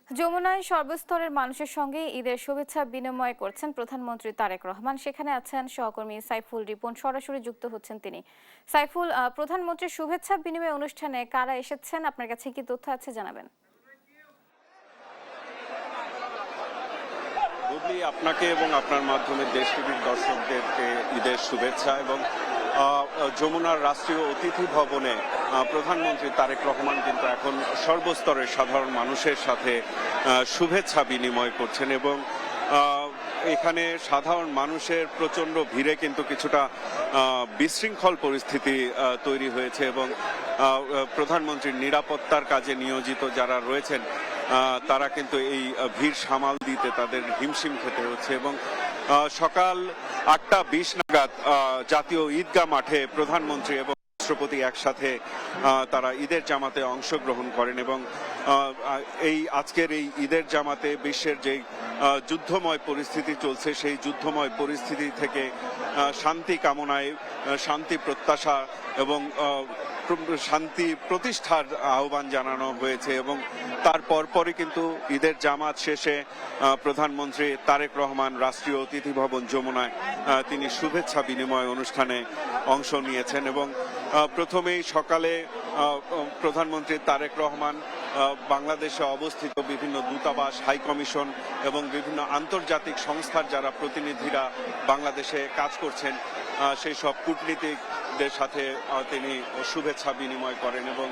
যমুনায় সর্বস্তরের মানুষের সঙ্গে ঈদের শুভেচ্ছা বিনিময় করছেন প্রধানমন্ত্রী তারেক রহমান। সেখানে আছেন সহকর্মী সাইফুল রিপন, সরাসরি যুক্ত হচ্ছেন তিনি। সাইফুল, প্রধানমন্ত্রীর শুভেচ্ছা বিনিময় অনুষ্ঠানে কারা এসেছেন, আপনার কাছে কি তথ্য আছে জানাবেন। বুবলি, আপনাকে এবং আপনার মাধ্যমে দেশ টিভির দর্শকদেরকে ঈদের শুভেচ্ছা। এবং যমুনার রাষ্ট্রীয় অতিথি ভবনে প্রধানমন্ত্রী তারেক রহমান কিন্তু এখন সর্বস্তরের সাধারণ মানুষের সাথে শুভেচ্ছা বিনিময় করছেন এবং এখানে সাধারণ মানুষের প্রচণ্ড ভিড়ে কিন্তু কিছুটা বিশৃঙ্খল পরিস্থিতি তৈরি হয়েছে এবং প্রধানমন্ত্রীর নিরাপত্তার কাজে নিয়োজিত যারা রয়েছেন তারা কিন্তু এই ভিড় সামাল দিতে তাদের হিমশিম খেতে হচ্ছে। এবং সকাল 8:20 নাগাদ জাতীয় ঈদগাহ মাঠে প্রধানমন্ত্রী এবং রাষ্ট্রপতি একসাথে তারা ঈদের জামাতে অংশগ্রহণ করেন এবং এই আজকের এই ঈদের জামাতে বিশ্বের যে যুদ্ধময় পরিস্থিতি চলছে সেই যুদ্ধময় পরিস্থিতি থেকে শান্তি কামনায়, শান্তি প্রত্যাশা এবং শান্তি প্রতিষ্ঠার আহ্বান জানানো হয়েছে। এবং তার পরপরই কিন্তু ঈদের জামাত শেষে প্রধানমন্ত্রী তারেক রহমান রাষ্ট্রীয় অতিথি ভবন যমুনায় তিনি শুভেচ্ছা বিনিময় অনুষ্ঠানে অংশ নিয়েছেন। এবং প্রথমেই সকালে প্রধানমন্ত্রী তারেক রহমান বাংলাদেশে অবস্থিত বিভিন্ন দূতাবাস, হাই কমিশন এবং বিভিন্ন আন্তর্জাতিক সংস্থার যারা প্রতিনিধিরা বাংলাদেশে কাজ করছেন সেই সব কূটনীতিকদের সাথে তিনি শুভেচ্ছা বিনিময় করেন এবং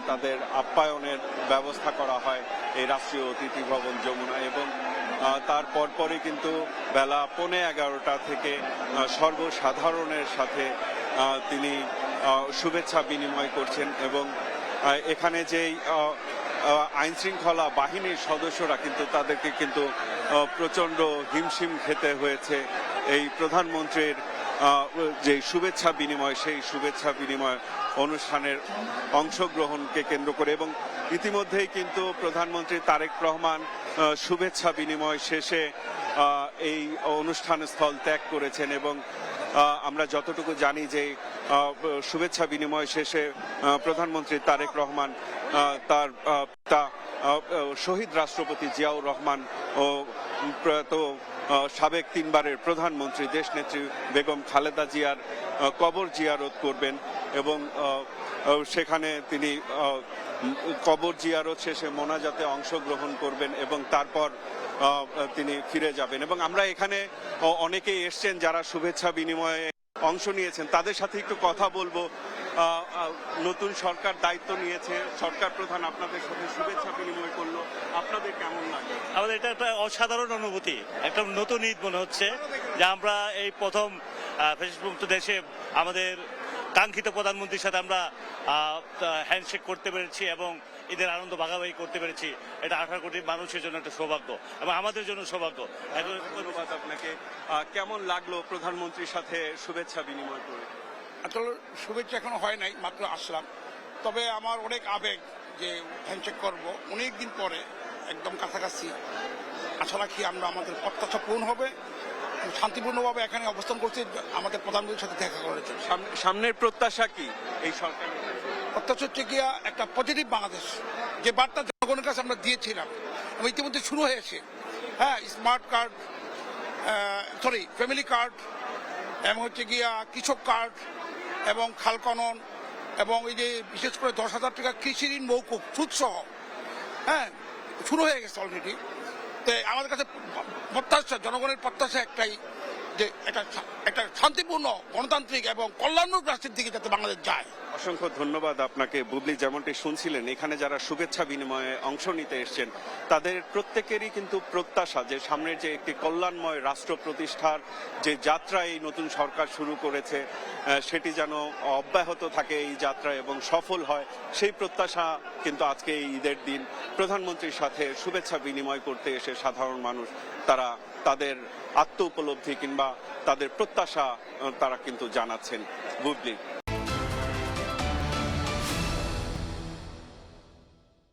তাদের আপ্যায়নের ব্যবস্থা করা হয় এই রাষ্ট্রীয় অতিথি ভবন যমুনায়। এবং তার পরপরই কিন্তু বেলা 11:15 থেকে সর্বসাধারণের সাথে তিনি শুভেচ্ছা বিনিময় করছেন। এবং এখানে যেই আইন শৃঙ্খলা বাহিনীর সদস্যরা কিন্তু তাদেরকে কিন্তু প্রচণ্ড হিমশিম খেতে হয়েছে এই প্রধানমন্ত্রীর যে শুভেচ্ছা বিনিময় সেই শুভেচ্ছা বিনিময় অনুষ্ঠানের অংশগ্রহণকে কেন্দ্র করে। এবং ইতিমধ্যেই কিন্তু প্রধানমন্ত্রী তারেক রহমান শুভেচ্ছা বিনিময় শেষে এই অনুষ্ঠান স্থল ত্যাগ করেছেন। এবং আমরা যতটুকু জানি যে শুভেচ্ছা বিনিময় শেষে প্রধানমন্ত্রী তারেক রহমান তার পিতা শহীদ রাষ্ট্রপতি জিয়াউর রহমান ও প্রয়াত সাবেক 3 বারের প্রধানমন্ত্রী দেশনেত্রী বেগম খালেদা জিয়ার কবর জিয়ারত করবেন এবং সেখানে তিনি কবর জিয়ারত শেষে মোনাজাতে অংশগ্রহণ করবেন এবং তারপর তিনি ফিরে যাবেন। এবং আমরা এখানে অনেকেই এসছেন যারা শুভেচ্ছা বিনিময়ে অংশ নিয়েছেন, তাদের সাথে একটু কথা বলবো। নতুন সরকার দায়িত্ব নিয়েছে, সরকার প্রধান আপনাদের সাথে শুভেচ্ছা বিনিময় করলো, আপনাদের কেমন লাগে? আমাদের এটা একটা অসাধারণ অনুভূতি, একটা নতুন ঈদ মনে হচ্ছে যে আমরা এই প্রথম ফেসবুক দেশে আমাদের কাঙ্ক্ষিত প্রধানমন্ত্রীর সাথে আমরা হ্যান্ডশেক করতে পেরেছি এবং ঈদের আনন্দ ভাগাভাগি করতে পেরেছি। এটা 18 কোটি মানুষের জন্য একটা সৌভাগ্য এবং আমাদের জন্য সৌভাগ্য। ধন্যবাদ আপনাকে। কেমন লাগলো প্রধানমন্ত্রীর সাথে শুভেচ্ছা বিনিময় করে? আসলে শুভেচ্ছা এখনো হয় নাই, মাত্র আসলাম। তবে আমার অনেক আবেগ যে হ্যান্ডশেক করবো অনেক দিন পরে, একদম কাছাকাছি। আশা রাখি আমরা আমাদের প্রত্যাশা পূরণ হবে। শান্তিপূর্ণভাবে এখানে অবস্থান করছি আমাদের প্রধানমন্ত্রীর সাথে দেখা করার জন্য। সামনের প্রত্যাশা কি এই সরকারের? প্রত্যাশা হচ্ছে গিয়া একটা পজিটিভ বাংলাদেশ, যে বার্তা জনগণের কাছে আমরা দিয়েছিলাম এবং ইতিমধ্যে শুরু হয়েছে। হ্যাঁ, স্মার্ট কার্ড, ফ্যামিলি কার্ড এবং হচ্ছে গিয়া কৃষক কার্ড এবং খাল খনন এবং এই যে বিশেষ করে 10,000 টাকা কৃষি ঋণ মৌকুফ সুদসহ, হ্যাঁ, শুরু হয়ে গেছে অলরেডি। তো আমাদের কাছে প্রত্যাশা, জনগণের প্রত্যাশা একটাই, যে একটা শান্তিপূর্ণ গণতান্ত্রিক এবং কল্যাণমূলক রাষ্ট্রের দিকে যাতে বাংলাদেশ যায়। অসংখ্য ধন্যবাদ আপনাকে। বুবলি, যেমনটি শুনছিলেন এখানে যারা শুভেচ্ছা বিনিময়ে অংশ নিতে এসছেন তাদের প্রত্যেকেরই কিন্তু প্রত্যাশা যে সামনের যে একটি কল্যাণময় রাষ্ট্র প্রতিষ্ঠার যে যাত্রা এই নতুন সরকার শুরু করেছে সেটি যেন অব্যাহত থাকে এই যাত্রা এবং সফল হয়, সেই প্রত্যাশা কিন্তু আজকে এই ঈদের দিন প্রধানমন্ত্রীর সাথে শুভেচ্ছা বিনিময় করতে এসে সাধারণ মানুষ তারা তাদের আত্ম উপলব্ধি কিংবা তাদের প্রত্যাশা তারা কিন্তু জানাচ্ছেন। বুবলি।